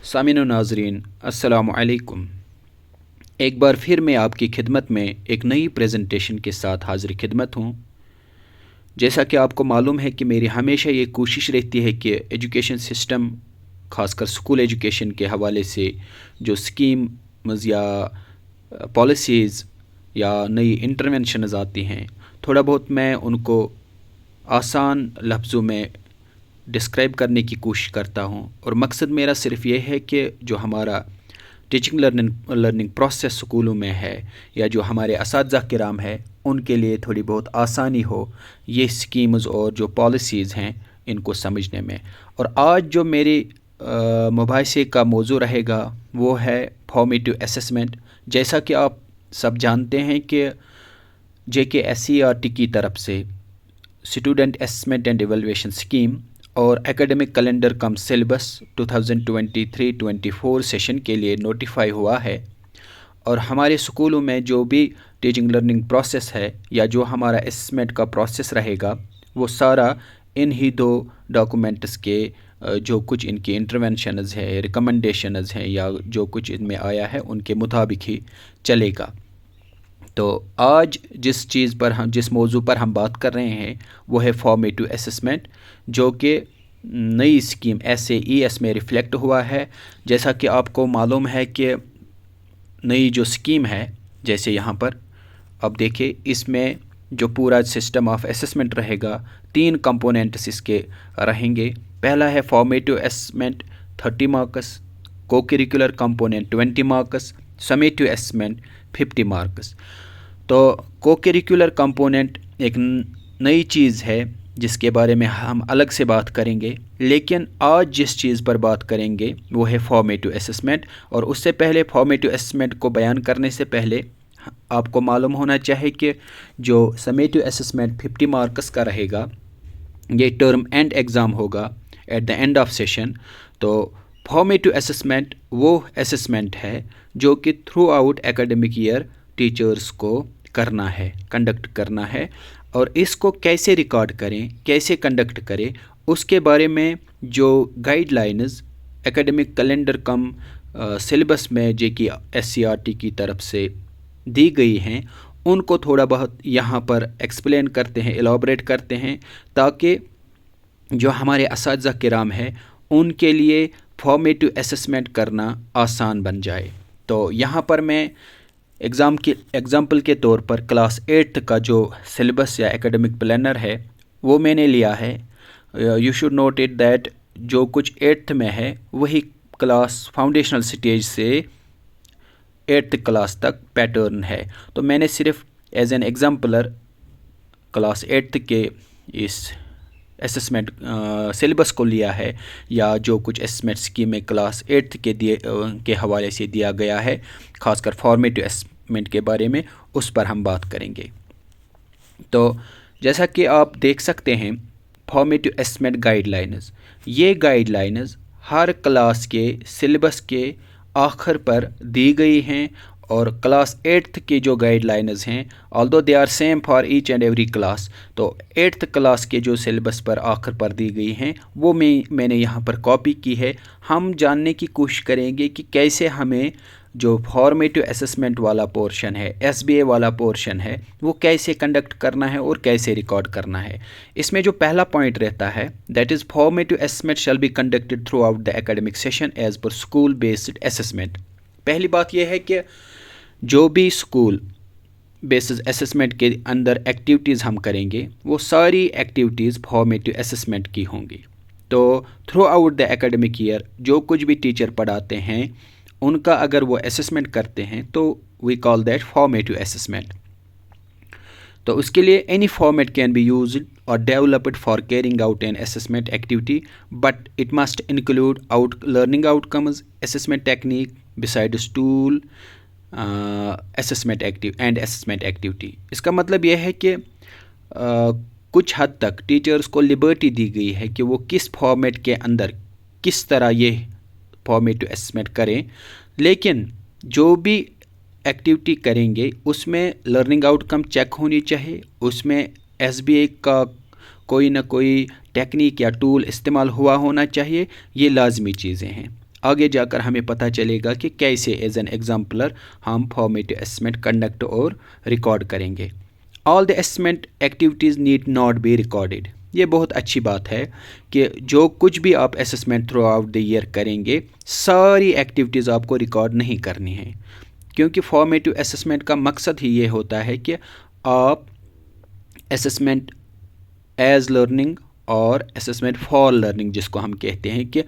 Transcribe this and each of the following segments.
सामिन व नाज़रीन अस्सलामु अलैकुम। एक बार फिर मैं आपकी खिदमत में एक नई प्रेजेंटेशन के साथ हाज़िर खिदमत हूँ। जैसा कि आपको मालूम है कि मेरी हमेशा ये कोशिश रहती है कि एजुकेशन सिस्टम ख़ासकर स्कूल एजुकेशन के हवाले से जो स्कीम्स या पॉलिसीज़ या नई इंटरवेंशनज़ आती हैं, थोड़ा बहुत मैं उनको आसान लफ्ज़ों में डिस्क्राइब करने की कोशिश करता हूँ। और मकसद मेरा सिर्फ़ ये है कि जो हमारा टीचिंग लर्निंग प्रोसेस स्कूलों में है या जो हमारे असातिज़ा किराम है उनके लिए थोड़ी बहुत आसानी हो ये स्कीम्स और जो पॉलिसीज़ हैं इनको समझने में। और आज जो मेरी मुबाहिसे का मौजू रहेगा वो है फॉर्मेटिव असेसमेंट। जैसा कि आप सब जानते हैं कि JKSCERT की तरफ से student assessment and evaluation scheme और एकेडमिक कैलेंडर कम सिलेबस 2023-24 सेशन के लिए नोटिफाई हुआ है। और हमारे स्कूलों में जो भी टीचिंग लर्निंग प्रोसेस है या जो हमारा असेसमेंट का प्रोसेस रहेगा वो सारा इन ही दो डॉक्यूमेंट्स के जो कुछ इनकी इंटरवेंशनज़ है, रिकमेंडेशंस हैं या जो कुछ इनमें आया है उनके मुताबिक ही चलेगा। तो आज जिस मौजू पर हम बात कर रहे हैं वो है फॉर्मेटिव असेसमेंट, जो कि नई स्कीम SAES में रिफ्लेक्ट हुआ है। जैसा कि आपको मालूम है कि नई जो स्कीम है, जैसे यहाँ पर अब देखिए, इसमें जो पूरा सिस्टम ऑफ असेसमेंट रहेगा 3 कंपोनेंट्स इसके रहेंगे। पहला है फॉर्मेटिव असेसमेंट 30 मार्क्स, को curricular component 20 marks, summative assessment 50 marks. तो को करिकुलर कंपोनेंट एक नई चीज़ है जिसके बारे में हम अलग से बात करेंगे, लेकिन आज जिस चीज़ पर बात करेंगे वो है फॉर्मेटिव असेसमेंट। और उससे पहले फॉर्मेटिव असेसमेंट को बयान करने से पहले आपको मालूम होना चाहिए कि जो समेटिव असेसमेंट 50 मार्क्स का रहेगा ये टर्म एंड एग्ज़ाम होगा eight the end of session. तो फॉर्मेटिव असेसमेंट वो असेसमेंट है जो कि through out academic year teachers को करना है, कंडक्ट करना है। और इसको कैसे रिकॉर्ड करें, कैसे कंडक्ट करें, उसके बारे में जो गाइडलाइंस एकेडमिक कैलेंडर कम सिलेबस में JKSCERT की तरफ से दी गई हैं उनको थोड़ा बहुत यहाँ पर एक्सप्लेन करते हैं, एलाबरेट करते हैं, ताकि जो हमारे असातिज़ा किराम है उनके लिए फॉर्मेटिव असेसमेंट करना आसान बन जाए। तो यहाँ पर मैं एग्ज़ाम्पल के तौर पर क्लास 8th का जो सिलेबस या एकेडमिक प्लानर है वो मैंने लिया है। You should note it that जो कुछ 8th में है वही क्लास फाउंडेशनल स्टेज से 8th क्लास तक पैटर्न है। तो मैंने सिर्फ as an exemplar class 8th के इस असेसमेंट सिलेबस को लिया है, या जो कुछ असेसमेंट स्कीम में क्लास 8th के हवाले से दिया गया है, खासकर फॉर्मेटिव असेसमेंट के बारे में उस पर हम बात करेंगे। तो जैसा कि आप देख सकते हैं फॉर्मेटिव असेसमेंट गाइडलाइंस, ये गाइडलाइंस हर क्लास के सिलेबस के आखिर पर दी गई हैं। और क्लास 8th की जो गाइडलाइंस हैं although they are same for each and every class, तो 8th क्लास के जो सिलेबस पर आखिर पर दी गई हैं वो मैंने यहाँ पर कॉपी की है। हम जानने की कोशिश करेंगे कि कैसे हमें जो फॉर्मेटिव असेसमेंट वाला पोर्शन है, SBA वाला पोर्शन है, वो कैसे कंडक्ट करना है और कैसे रिकॉर्ड करना है। इसमें जो पहला पॉइंट रहता है that is formative assessment shall be conducted throughout the academic session as per school based assessment. पहली बात यह है कि जो भी स्कूल बेसिस असेसमेंट के अंदर एक्टिविटीज़ हम करेंगे वो सारी एक्टिविटीज़ फॉर्मेटिव असेसमेंट की होंगी। तो through out the academic year जो कुछ भी टीचर पढ़ाते हैं उनका अगर वो असेसमेंट करते हैं तो we call that formative assessment. तो उसके लिए any format can be used और developed for carrying out an assessment activity, but it must include learning outcomes, assessment technique besides tool assessment activity. इसका मतलब यह है कि कुछ हद तक टीचर्स को लिबर्टी दी गई है कि वो किस फॉर्मेट के अंदर किस तरह ये फॉर्मेटिव असेसमेंट करें, लेकिन जो भी एक्टिविटी करेंगे उसमें लर्निंग आउटकम चेक होनी चाहिए, उसमें SBA का कोई ना कोई टेक्निक या टूल इस्तेमाल हुआ होना चाहिए। ये लाजमी चीज़ें हैं। आगे जाकर हमें पता चलेगा कि कैसे एज एन एग्जाम्पलर हम फॉर्मेटिव असेसमेंट कंडक्ट और रिकॉर्ड करेंगे। All the assessment activities need not be recorded. ये बहुत अच्छी बात है कि जो कुछ भी आप assessment through out the year करेंगे, सारी एक्टिविटीज़ आपको रिकॉर्ड नहीं करनी है, क्योंकि फॉर्मेटिव असेसमेंट का मकसद ही ये होता है कि आप असेसमेंट एज लर्निंग और असेसमेंट फॉर लर्निंग, जिसको हम कहते हैं, कि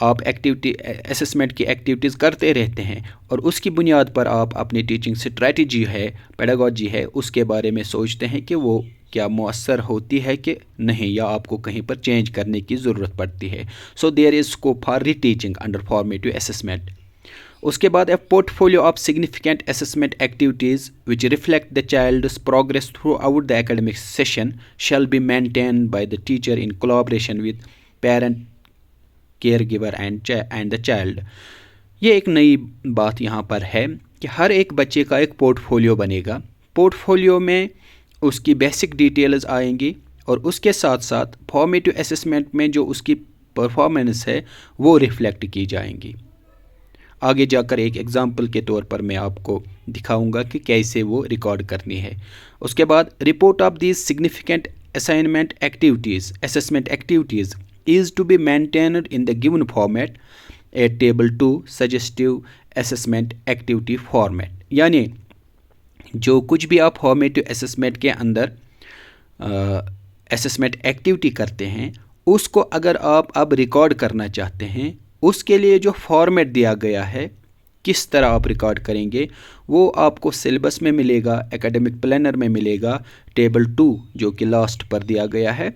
आप एक्टिविटी असेसमेंट की एक्टिविटीज़ करते रहते हैं और उसकी बुनियाद पर आप अपनी टीचिंग स्ट्रेटजी है, पेडागोजी है, उसके बारे में सोचते हैं कि वो क्या मुअस्सर होती है कि नहीं, या आपको कहीं पर चेंज करने की ज़रूरत पड़ती है। So there is scope for reteaching under formative assessment. उसके बाद a portfolio of significant assessment activities which reflect the child's progress throughout the academic session shall be maintain by the teacher in collaboration with parent, caregiver and the child. ये एक नई बात यहाँ पर है कि हर एक बच्चे का एक पोर्टफोलियो बनेगा। पोर्टफोलियो में उसकी बेसिक डिटेल्स आएंगी और उसके साथ साथ फॉर्मेटिव असेसमेंट में जो उसकी परफॉर्मेंस है वो रिफ्लेक्ट की जाएंगी। आगे जाकर एक एग्जांपल के तौर पर मैं आपको दिखाऊंगा कि कैसे वो रिकॉर्ड करनी है। उसके बाद report of these significant assignment activities assessment activities is to be maintained in the given format, a table 2 suggestive assessment activity format। यानी जो कुछ भी आप फॉर्मेटिव असेसमेंट के अंदर असेसमेंट एक्टिविटी करते हैं, उसको अगर आप अब रिकॉर्ड करना चाहते हैं, उसके लिए जो फॉर्मेट दिया गया है, किस तरह आप रिकॉर्ड करेंगे, वो आपको सिलेबस में मिलेगा, एकेडमिक प्लानर में मिलेगा, टेबल 2 जो कि लास्ट पर दिया गया है,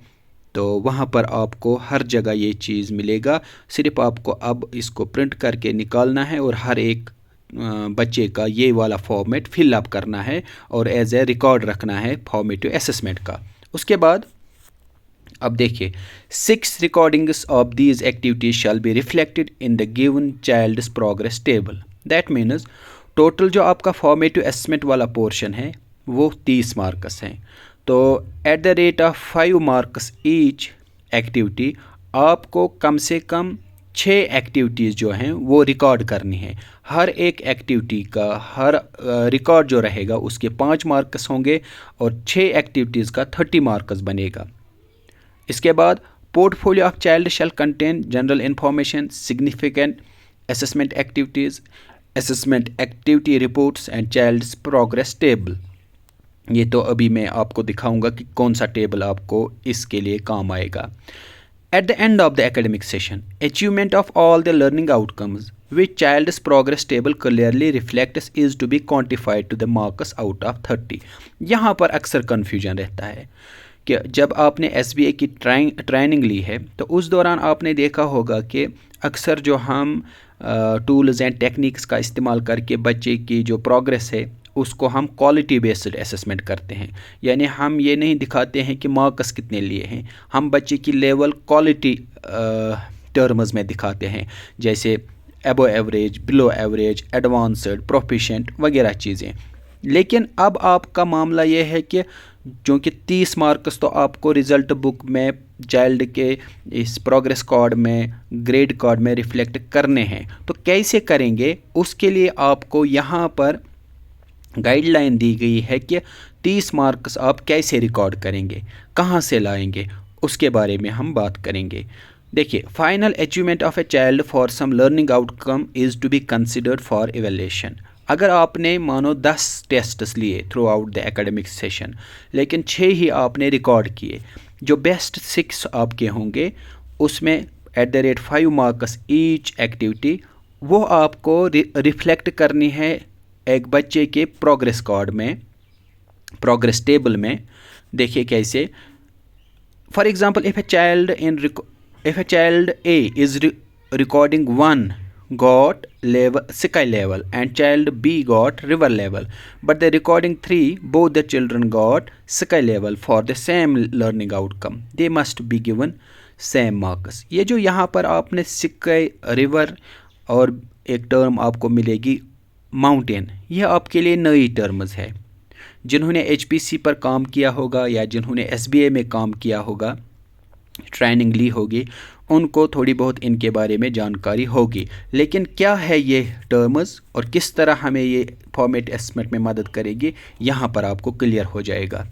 तो वहाँ पर आपको हर जगह ये चीज़ मिलेगा। सिर्फ आपको अब इसको प्रिंट करके निकालना है और हर एक बच्चे का ये वाला फॉर्मेट फिल अप करना है और एज ए रिकॉर्ड रखना है फॉर्मेटिव असेसमेंट का। उसके बाद अब देखिए, 6 recordings of these activities shall be reflected in the given child's progress table. That means total जो आपका फॉर्मेटिव असेसमेंट वाला पोर्शन है वो 30 मार्क्स हैं। तो at the rate of 5 marks each activity आपको कम से कम 6 एक्टिविटीज़ जो हैं वो रिकॉर्ड करनी है। हर एक एक्टिविटी का हर रिकॉर्ड जो रहेगा उसके 5 मार्क्स होंगे और 6 एक्टिविटीज़ का 30 मार्क्स बनेगा। इसके बाद portfolio of child shall contain general information, significant assessment activities, assessment activity reports and child's progress table. ये तो अभी मैं आपको दिखाऊंगा कि कौन सा टेबल आपको इसके लिए काम आएगा। At the end of the academic session, achievement of all the learning outcomes which child's progress table clearly reflects is to be quantified to the marks out of 30। यहाँ पर अक्सर कन्फ्यूजन रहता है कि जब आपने SBA की ट्रेनिंग ली है तो उस दौरान आपने देखा होगा कि अक्सर जो हम टूल्स एंड टेक्निक्स का इस्तेमाल करके बच्चे की जो प्रोग्रेस है उसको हम क्वालिटी बेस्ड असेसमेंट करते हैं। यानी हम ये नहीं दिखाते हैं कि मार्क्स कितने लिए हैं, हम बच्चे की लेवल क्वालिटी टर्म्स में दिखाते हैं, जैसे above average, below average, advanced, proficient वगैरह चीज़ें। लेकिन अब आपका मामला ये है कि जो कि 30 मार्क्स तो आपको रिज़ल्ट बुक में, चाइल्ड के इस प्रोग्रेस कार्ड में, ग्रेड कार्ड में रिफ्लेक्ट करने हैं। तो कैसे करेंगे, उसके लिए आपको यहाँ पर गाइडलाइन दी गई है कि 30 मार्क्स आप कैसे रिकॉर्ड करेंगे, कहाँ से लाएंगे, उसके बारे में हम बात करेंगे। देखिए, final achievement of a child for some learning outcome is to be considered for evaluation. अगर आपने मानो 10 टेस्ट्स लिए throughout the academic session, लेकिन 6 ही आपने रिकॉर्ड किए, जो बेस्ट 6 आपके होंगे उसमें at the rate 5 marks each activity, वो आपको रिफ्लेक्ट करनी है एक बच्चे के प्रोग्रेस कार्ड में, प्रोग्रेस टेबल में। देखिए कैसे, for example if a child A is recording 1 got sky level and child B got river level, but the recording 3 both the children got sky level for the same learning outcome, they must be given same marks। ये जो यहाँ पर आपने sky, river और एक term आपको मिलेगी mountain, यह आपके लिए नई टर्म्स है। जिन्होंने HPC पर काम किया होगा या जिन्होंने SBA में काम किया होगा, ट्रेनिंग ली होगी, उनको थोड़ी बहुत इनके बारे में जानकारी होगी। लेकिन क्या है ये टर्म्स और किस तरह हमें ये फॉर्मेट एस्टिमेट में मदद करेगी, यहाँ पर आपको क्लियर हो जाएगा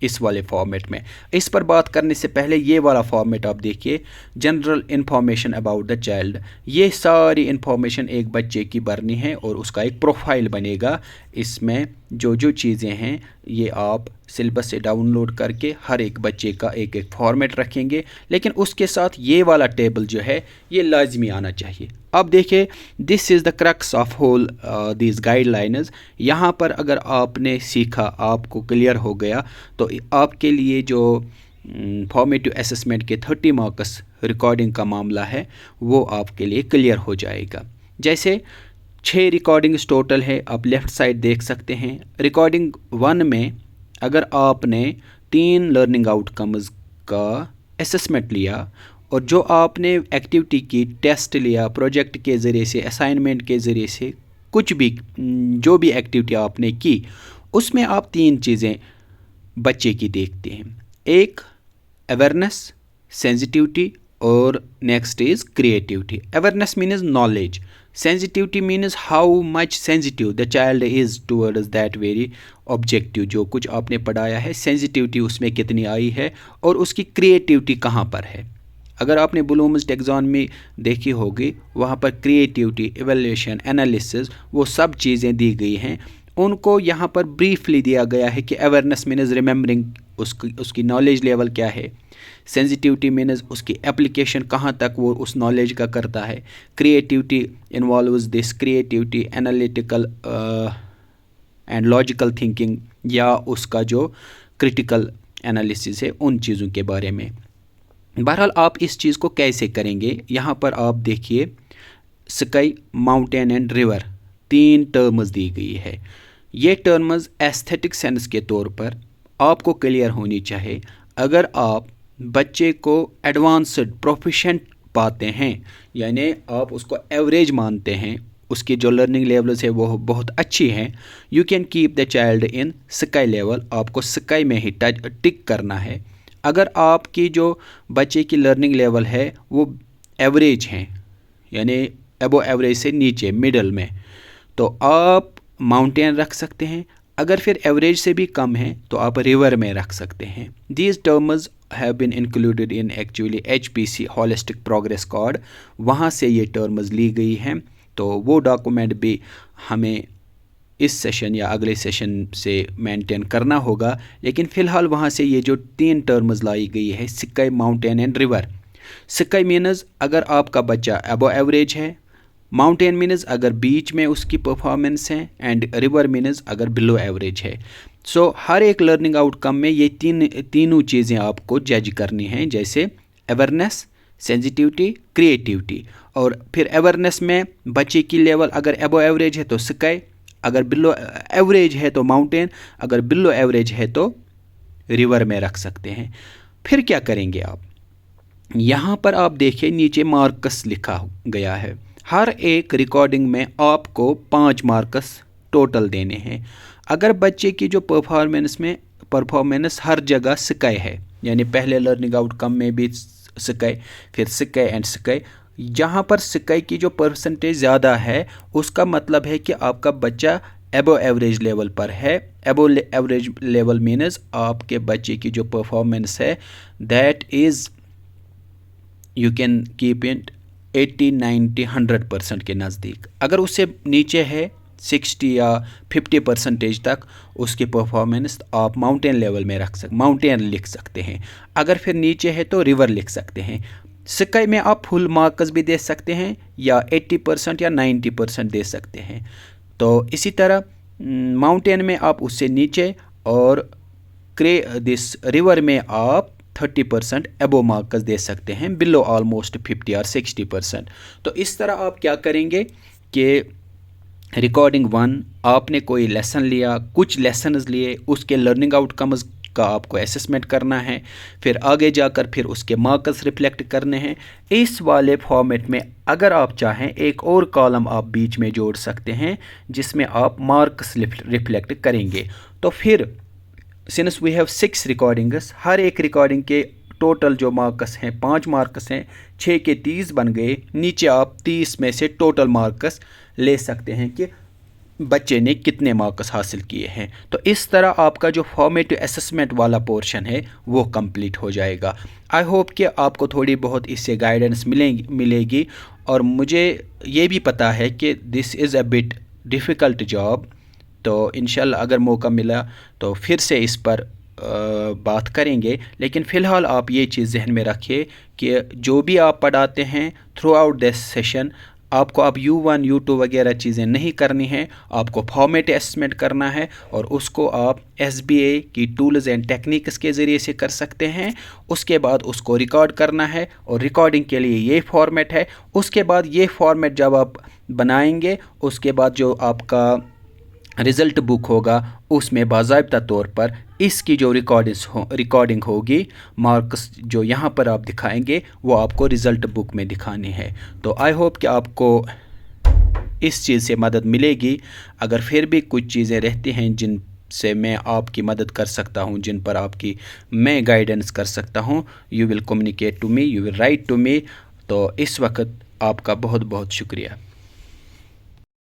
इस वाले फॉर्मेट में। इस पर बात करने से पहले ये वाला फॉर्मेट आप देखिए, general information about the child. ये सारी इन्फॉर्मेशन एक बच्चे की भरनी है और उसका एक प्रोफाइल बनेगा। इसमें जो जो चीज़ें हैं ये आप सिलेबस से डाउनलोड करके हर एक बच्चे का एक एक फॉर्मेट रखेंगे, लेकिन उसके साथ ये वाला टेबल जो है ये लाजमी आना चाहिए। अब देखिए, this is the crux of whole these guidelines. यहाँ पर अगर आपने सीखा, आपको क्लियर हो गया, तो आपके लिए जो फॉर्मेटिव असेसमेंट के 30 मार्क्स रिकॉर्डिंग का मामला है वो आपके लिए क्लियर हो जाएगा। जैसे 6 रिकॉर्डिंग्स टोटल है, आप लेफ़्ट साइड देख सकते हैं। रिकॉर्डिंग 1 में अगर आपने 3 लर्निंग आउटकम्स का असेसमेंट लिया और जो आपने एक्टिविटी की, टेस्ट लिया, प्रोजेक्ट के ज़रिए से, असाइनमेंट के ज़रिए से, कुछ भी जो भी एक्टिविटी आपने की, उसमें आप 3 चीज़ें बच्चे की देखते हैं। एक अवेयरनेस, सेंसिटिविटी और next is creativity. Awareness means knowledge, sensitivity means how much sensitive the child is towards that very objective. जो कुछ आपने पढ़ाया है, सेंसिटिविटी उसमें कितनी आई है और उसकी क्रिएटिविटी कहाँ पर है। अगर आपने ब्लूम्स टैक्सोनॉमी देखी होगी, वहाँ पर क्रिएटिविटी, इवैल्यूएशन, एनालिसिस, वो सब चीज़ें दी गई हैं। उनको यहाँ पर ब्रीफली दिया गया है कि अवेयरनेस मीन्स रिमेंबरिंग, उसकी नॉलेज लेवल क्या है। सेंसिटिविटी मीन्स उसकी एप्लीकेशन कहाँ तक वो उस नॉलेज का करता है। Creativity involves this creativity, analytical and logical thinking, या उसका जो क्रिटिकल एनालिसिस है उन चीज़ों के बारे में। बहरहाल आप इस चीज़ को कैसे करेंगे, यहाँ पर आप देखिए, sky, mountain and river, 3 terms दी गई है। ये टर्म्स एस्थेटिक सेंस के तौर पर आपको क्लियर होनी चाहिए। अगर आप बच्चे को एडवांस्ड प्रोफिशेंट पाते हैं, यानी आप उसको एवरेज मानते हैं, उसकी जो लर्निंग लेवल्स है वो बहुत अच्छी हैं, you can keep the child in sky level. आपको स्काई में ही टिक करना है। अगर आपकी जो बच्चे की लर्निंग लेवल है वो एवरेज हैं, यानी अबो एवरेज से नीचे, मिडल में, तो आप माउंटेन रख सकते हैं। अगर फिर एवरेज से भी कम है तो आप रिवर में रख सकते हैं। These terms have been included in actually HPC holistic progress card, वहाँ से ये टर्म्स ली गई हैं। तो वो डॉक्यूमेंट भी हमें इस सेशन या अगले सेशन से मेंटेन करना होगा। लेकिन फ़िलहाल वहाँ से ये जो 3 टर्म्स लाई गई है, sky, mountain and river. Sky मीनस अगर आपका बच्चा अबो एवरेज है, माउंटेन मीनस अगर बीच में उसकी परफॉर्मेंस है, एंड रिवर मीनस अगर बिलो एवरेज है। सो हर एक लर्निंग आउटकम में ये तीनों चीज़ें आपको जज करनी हैं, जैसे अवेयरनेस, सेंसिटिविटी, क्रिएटिविटी। और फिर अवेयरनेस में बच्चे की लेवल अगर अबो एवरेज है तो स्काई, अगर बिलो एवरेज है तो माउंटेन, अगर बिलो एवरेज है तो रिवर में रख सकते हैं। फिर क्या करेंगे आप, यहाँ पर आप देखिए नीचे मार्क्स लिखा गया है। हर एक रिकॉर्डिंग में आपको 5 मार्क्स टोटल देने हैं। अगर बच्चे की जो परफॉर्मेंस हर जगह स्काई है, यानी पहले लर्निंग आउटकम में भी स्काई, फिर स्काई एंड स्काई, जहाँ पर स्काई की जो परसेंटेज ज़्यादा है उसका मतलब है कि आपका बच्चा एबो एवरेज लेवल पर है। एबो एवरेज लेवल मीन्स आपके बच्चे की जो परफॉर्मेंस है that is you can keep it 80, 90, 100% के नज़दीक। अगर उससे नीचे है 60 या 50% तक उसकी परफॉर्मेंस, आप माउंटेन लेवल में माउंटेन लिख सकते हैं। अगर फिर नीचे है तो रिवर लिख सकते हैं। स्काई में आप फुल मार्क्स भी दे सकते हैं या 80% या 90% दे सकते हैं। तो इसी तरह माउंटेन में आप उससे नीचे, और दिस रिवर में आप 30% एबो मार्क्स दे सकते हैं, बिलो ऑलमोस्ट 50 और 60%। तो इस तरह आप क्या करेंगे कि रिकॉर्डिंग 1 आपने कोई लेसन लिया, कुछ लेसन्स लिए, उसके लर्निंग आउटकम्स का आपको असेसमेंट करना है, फिर आगे जाकर फिर उसके मार्क्स रिफ्लेक्ट करने हैं। इस वाले फॉर्मेट में अगर आप चाहें एक और कॉलम आप बीच में जोड़ सकते हैं जिसमें आप मार्क्स रिफ्लेक्ट करेंगे। तो फिर सिंस वी हैव 6 रिकॉर्डिंग्स, हर एक रिकॉर्डिंग के ٹوٹل جو مارکس ہیں 5 مارکس ہیں، 6 کے 30 بن گئے، نیچے آپ 30 میں سے ٹوٹل مارکس لے سکتے ہیں کہ بچے نے کتنے مارکس حاصل کیے ہیں۔ تو اس طرح آپ کا جو فارمیٹو اسسمنٹ والا پورشن ہے وہ کمپلیٹ ہو جائے گا۔ آئی ہوپ کہ آپ کو تھوڑی بہت اس سے گائیڈنس ملے گی، اور مجھے یہ بھی پتہ ہے کہ دس از اے بٹ ڈیفیکلٹ جاب، تو انشاءاللہ اگر موقع ملا تو پھر سے اس پر بات کریں گے، لیکن فی الحال آپ یہ چیز ذہن میں رکھیے کہ جو بھی آپ پڑھاتے ہیں تھرو آؤٹ دس سیشن، آپ کو اب U1 U2 وغیرہ چیزیں نہیں کرنی ہیں، آپ کو فارمیٹ اسسمنٹ کرنا ہے، اور اس کو آپ SBA کی ٹولز اینڈ ٹیکنیکس کے ذریعے سے کر سکتے ہیں۔ اس کے بعد اس کو ریکارڈ کرنا ہے، اور ریکارڈنگ کے لیے یہ فارمیٹ ہے۔ اس کے بعد یہ فارمیٹ جب آپ بنائیں گے، اس کے بعد جو آپ کا رزلٹ بک ہوگا اس میں باضابطہ طور پر اس کی جو ریکارڈنگ ہوگی، مارکس جو یہاں پر آپ دکھائیں گے وہ آپ کو رزلٹ بک میں دکھانی ہے۔ تو آئی ہوپ کہ آپ کو اس چیز سے مدد ملے گی۔ اگر پھر بھی کچھ چیزیں رہتی ہیں جن سے میں آپ کی مدد کر سکتا ہوں، جن پر آپ کی میں گائیڈنس کر سکتا ہوں، you will communicate to me, you will write to me. تو اس وقت آپ کا بہت بہت شکریہ۔